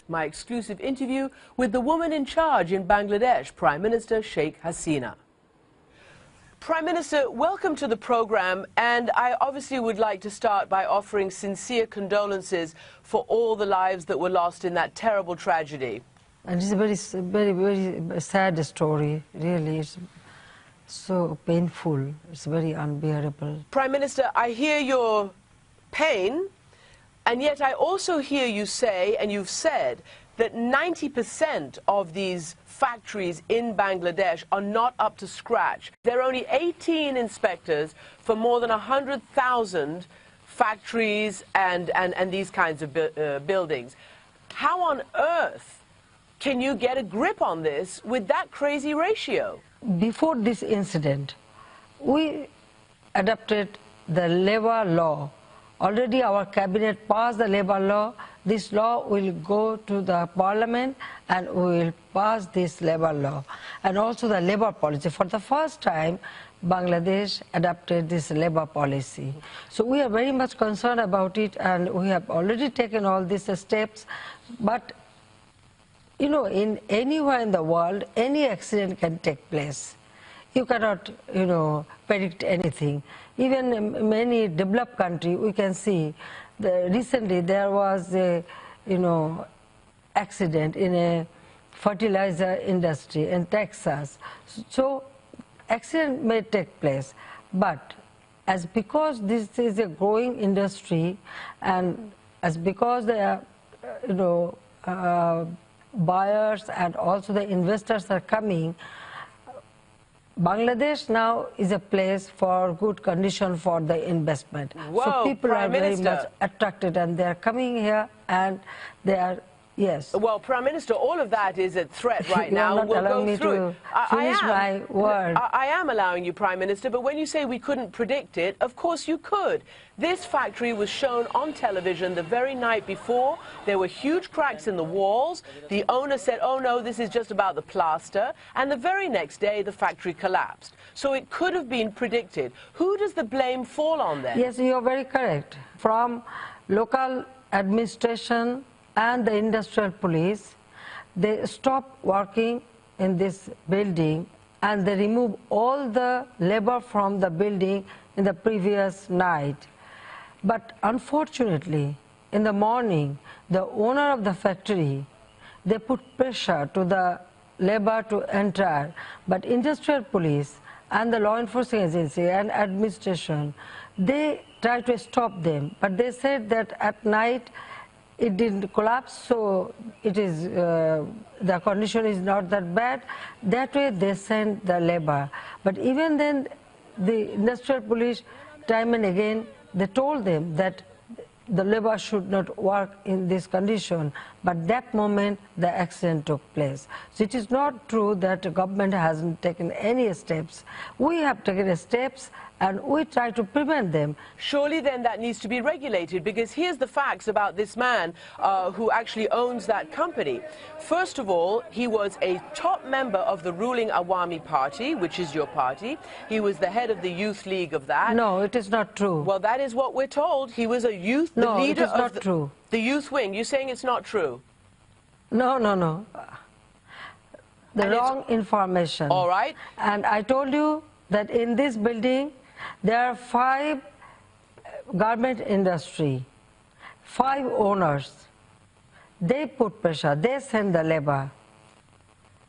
my exclusive interview with the woman in charge in Bangladesh, Prime Minister Sheikh Hasina. Prime Minister, welcome to the program, and I obviously would like to start by offering sincere condolences for all the lives that were lost in that terrible tragedy. And it's a very sad story, really. It's so painful. It's very unbearable. Prime Minister, I hear your pain, and yet I also hear you say, and you've said, that 90% of these factories in Bangladesh are not up to scratch. There are only 18 inspectors for more than 100,000 factories and these kinds of buildings. How on earth can you get a grip on this with that crazy ratio? Before this incident, we adopted the labor law. Already our cabinet passed the labor law. This law will go to the parliament and we will pass this labor law. And also the labor policy. For the first time, Bangladesh adopted this labor policy. So we are very much concerned about it, and we have already taken all these steps. But you know, in anywhere in the world, any accident can take place. You cannot, predict anything. Even in many developed countries, we can see recently there was a, accident in a fertilizer industry in Texas. So accident may take place, but because this is a growing industry, and because there are, buyers and also the investors are coming, Bangladesh now is a place for good condition for the investment. Whoa, so people Prime are very Minister. much attracted, and they are coming here, and they are, yes. Well, Prime Minister, all of that is a threat right You now. are not We'll allowing go me through to finish my word. I am allowing you, Prime Minister, but when you say we couldn't predict it, of course you could. This factory was shown on television the very night before. There were huge cracks in the walls. The owner said, oh no, this is just about the plaster. And the very next day, the factory collapsed. So it could have been predicted. Who does the blame fall on then? Yes, you are very correct. From local administration and the industrial police, they stopped working in this building, and they removed all the labor from the building in the previous night. But unfortunately, in the morning, the owner of the factory, they put pressure to the labor to enter, but industrial police and the law enforcement agency and administration, they tried to stop them, but they said that at night it didn't collapse, so it is the condition is not that bad. That way they sent the labor. But even then, the industrial police, time and again, they told them that the labor should not work in this condition, but that moment the accident took place. So it is not true that the government hasn't taken any steps. We have taken steps, and we try to prevent them. Surely then that needs to be regulated, because here's the facts about this man who actually owns that company. First of all, he was a top member of the ruling Awami Party, which is your party. He was the head of the youth league of that. No, it is not true. Well, that is what we're told. He was a youth, the no, leader it is not of true. The youth wing. You're saying it's not true? No. The And wrong information. All right. And I told you that in this building, there are 5 garment industry, 5 owners. They put pressure, they send the labor.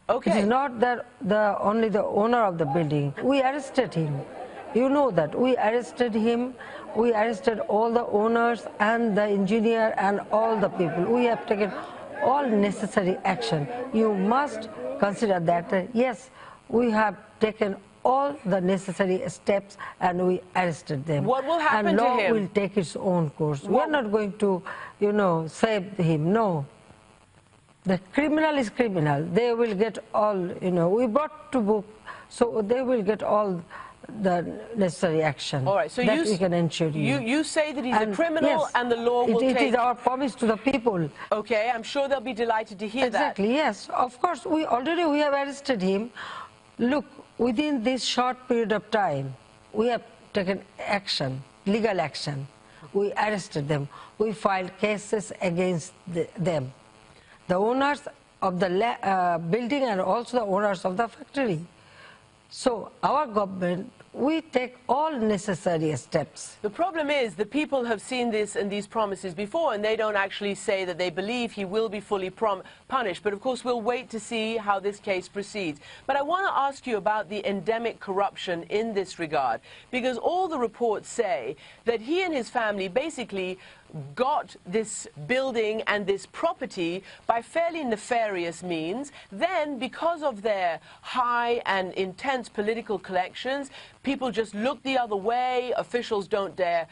Okay. It is not that only the owner of the building. We arrested him. You know that. We arrested him. We arrested all the owners and the engineer and all the people. We have taken all necessary action. You must consider that, yes, we have taken all the necessary steps and we arrested them. What will happen and to law him? will take its own course. We are not going to, save him. No. The criminal is criminal. They will get all, we brought to book, so they will get all the necessary action. All right, so that we can ensure you say that he's a criminal, yes, and the law will take... It is our promise to the people. Okay, I'm sure they'll be delighted to hear that. Exactly, yes. Of course, we have arrested him. Look, within this short period of time, we have taken action, legal action. We arrested them. We filed cases against them. the owners of the building and also the owners of the factory. So our government, we take all necessary steps. The problem is the people have seen this and these promises before, and they don't actually say that they believe he will be fully punished. But of course, we'll wait to see how this case proceeds. But I want to ask you about the endemic corruption in this regard, because all the reports say that he and his family basically got this building and this property by fairly nefarious means. Then, because of their high and intense political collections, people just look the other way. Officials don't dare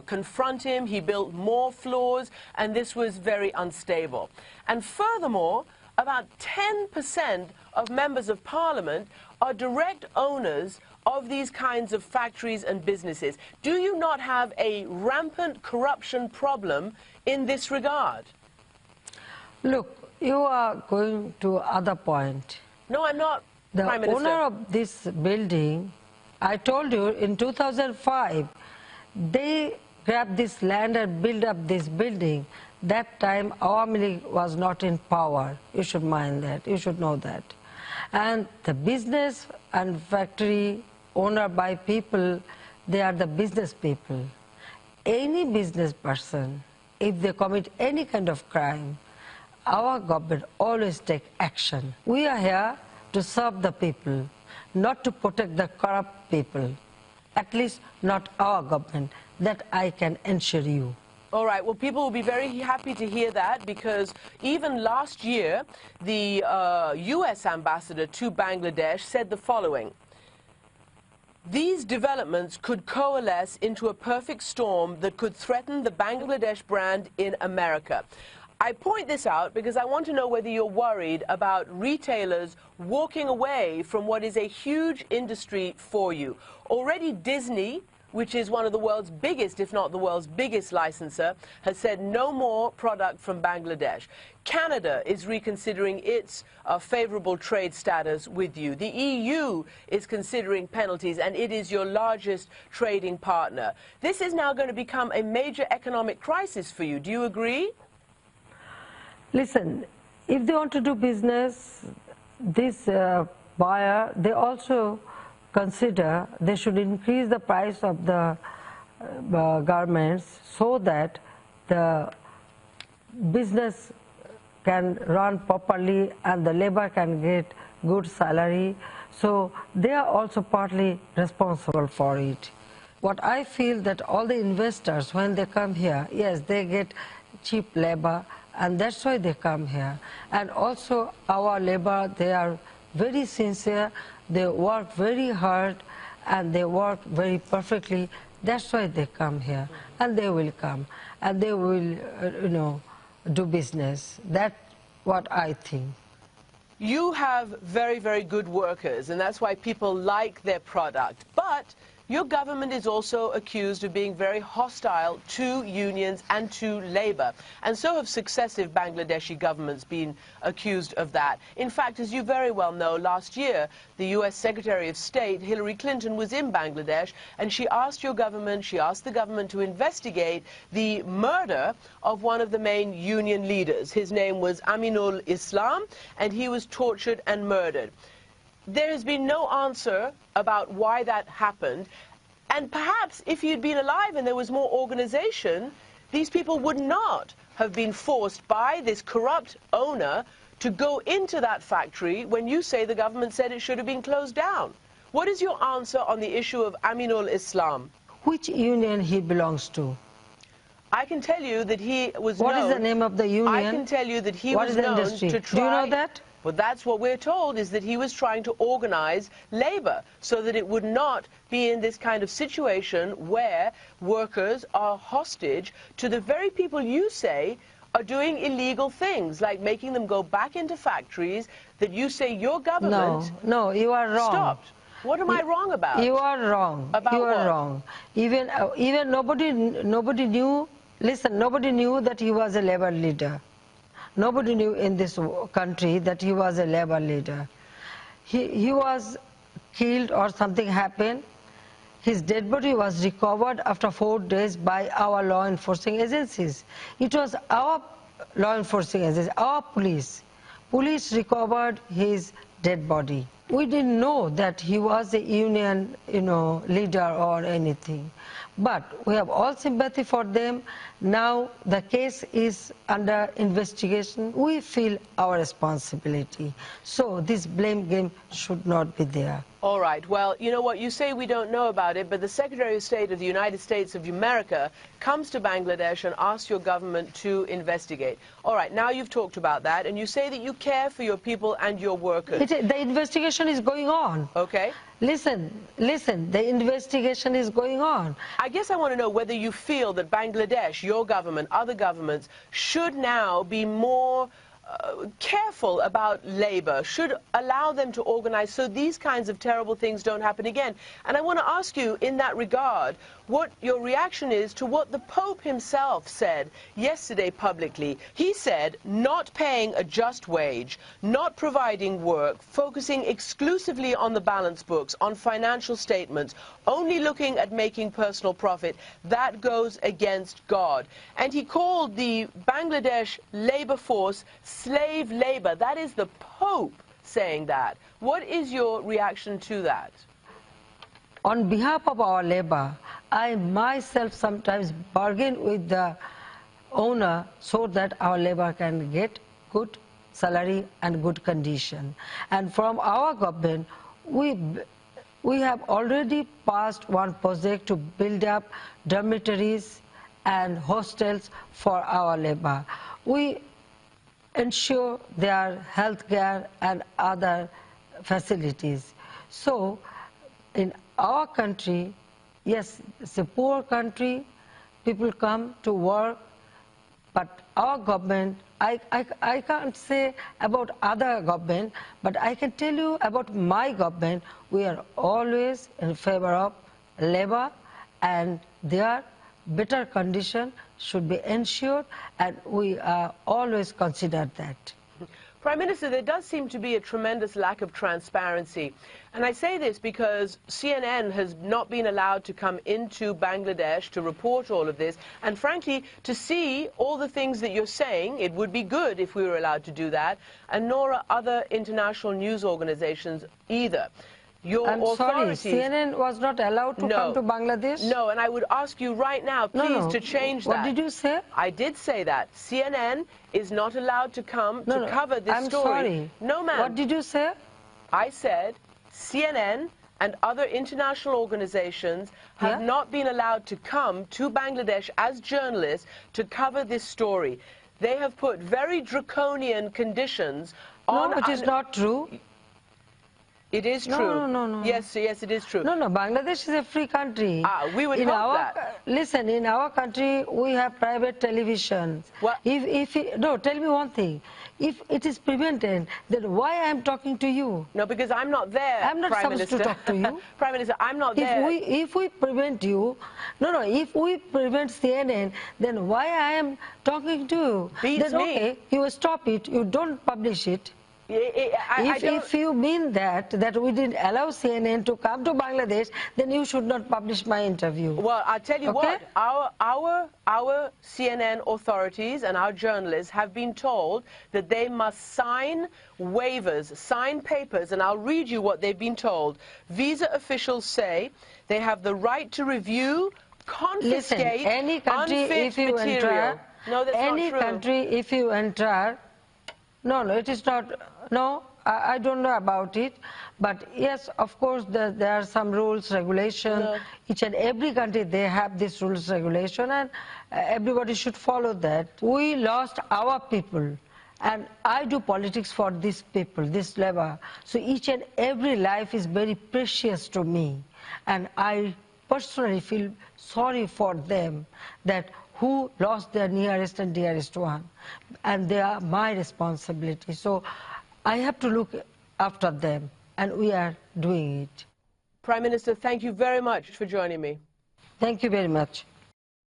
confront him. He built more floors, and this was very unstable. And furthermore, about 10% of members of parliament are direct owners of these kinds of factories and businesses. Do you not have a rampant corruption problem in this regard? Look, you are going to other point. No, I'm not, Prime The Minister. owner of this building, I told you, in 2005, they grabbed this land and built up this building. That time, Awami League was not in power. You should mind that. You should know that. And the business and factory owned by people, they are the business people. Any business person, if they commit any kind of crime, our government always take action. We are here to serve the people, not to protect the corrupt people. At least not our government. That I can assure you. All right, well, people will be very happy to hear that, because even last year, the U.S. ambassador to Bangladesh said the following: these developments could coalesce into a perfect storm that could threaten the Bangladesh brand in America. I point this out because I want to know whether you're worried about retailers walking away from what is a huge industry for you. Already Disney, which is one of the world's biggest, if not the world's biggest licensor, has said no more product from Bangladesh. Canada is reconsidering its favorable trade status with you. The EU is considering penalties, and it is your largest trading partner. This is now going to become a major economic crisis for you. Do you agree? Listen, if they want to do business, this buyer, they also consider they should increase the price of the garments so that the business can run properly and the labor can get good salary. So they are also partly responsible for it. What I feel that all the investors, when they come here, yes, they get cheap labor, and that's why they come here. And also our labor, they are very sincere, they work very hard, and they work very perfectly. That's why they come here, and they will come, and they will, do business. That's what I think. You have very, very good workers, and that's why people like their product. But your government is also accused of being very hostile to unions and to labor. And so have successive Bangladeshi governments been accused of that. In fact, as you very well know, last year, the U.S. Secretary of State, Hillary Clinton, was in Bangladesh, and she asked your government, she asked the government to investigate the murder of one of the main union leaders. His name was Aminul Islam, and he was tortured and murdered. There has been no answer about why that happened. And perhaps if you'd been alive and there was more organization, these people would not have been forced by this corrupt owner to go into that factory when you say the government said it should have been closed down. What is your answer on the issue of Aminul Islam? Which union he belongs to? I can tell you that he was known... What is the name of the union? I can tell you that he was known to try... Do you know that? Well, that's what we're told, is that he was trying to organize labor so that it would not be in this kind of situation where workers are hostage to the very people you say are doing illegal things, like making them go back into factories that you say your government... No, you are wrong. Stopped. What am I wrong about? You are wrong. About you are what? wrong. Even nobody knew, listen, nobody knew that he was a labor leader. Nobody knew in this country that he was a labor leader. He was killed or something happened. His dead body was recovered after 4 days by our law enforcing agencies. It was our law enforcement agencies, our police recovered his dead body. We didn't know that he was a union, leader or anything. But we have all sympathy for them. Now the case is under investigation. We feel our responsibility. So this blame game should not be there. All right. Well, you know what? You say we don't know about it, but the Secretary of State of the United States of America comes to Bangladesh and asks your government to investigate. All right. Now you've talked about that, and you say that you care for your people and your workers. The investigation is going on. Okay. Listen, the investigation is going on. I guess I want to know whether you feel that Bangladesh, your government, other governments, should now be more careful about labor, should allow them to organize so these kinds of terrible things don't happen again. And I want to ask you in that regard what your reaction is to what the Pope himself said yesterday publicly. He said not paying a just wage, not providing work, focusing exclusively on the balance books, on financial statements, only looking at making personal profit, that goes against God. And he called the Bangladesh labor force slave labor. That is the Pope saying that. What is your reaction to that? On behalf of our labor, I myself sometimes bargain with the owner so that our labor can get good salary and good condition. And from our government, we have already passed one project to build up dormitories and hostels for our labor. We ensure their health care and other facilities. So in our country, yes, it's a poor country, people come to work, but our government, I can't say about other government, but I can tell you about my government. We are always in favor of labor, and their better condition should be ensured, and we always consider that. Prime Minister, there does seem to be a tremendous lack of transparency. And I say this because CNN has not been allowed to come into Bangladesh to report all of this. And frankly, to see all the things that you're saying, it would be good if we were allowed to do that. And nor are other international news organizations either. I'm sorry, CNN was not allowed to come to Bangladesh? No, and I would ask you right now, please, to change that. What did you say? I did say that. CNN is not allowed to come to cover this story. I'm sorry. No, ma'am. What did you say? I said CNN and other international organizations have not been allowed to come to Bangladesh as journalists to cover this story. They have put very draconian conditions on... No, it is not true. It is true. No. Yes, it is true. No, Bangladesh is a free country. We would hope that. Listen, in our country, we have private television. What? No, tell me one thing. If it is prevented, then why I am talking to you? No, because I'm not there, I'm not supposed to talk to you. Prime Minister, I'm not there. If we prevent you, if we prevent CNN, then why I am talking to you? Beats then, me. okay, you stop it, you don't publish it. If you mean that we didn't allow CNN to come to Bangladesh, then you should not publish my interview. Well, I'll tell you what, our CNN authorities and our journalists have been told that they must sign waivers, sign papers, and I'll read you what they've been told. Visa officials say they have the right to review, confiscate, any country, if you material. No, that's not true. Any country, if you enter... No, it is not. No, I don't know about it. But yes, of course, there are some rules, regulations. No. Each and every country, they have this rules, regulation, and everybody should follow that. We lost our people, and I do politics for these people, this labor. So each and every life is very precious to me, and I personally feel sorry for them that who lost their nearest and dearest one, and they are my responsibility. So I have to look after them, and we are doing it. Prime Minister, thank you very much for joining me. Thank you very much.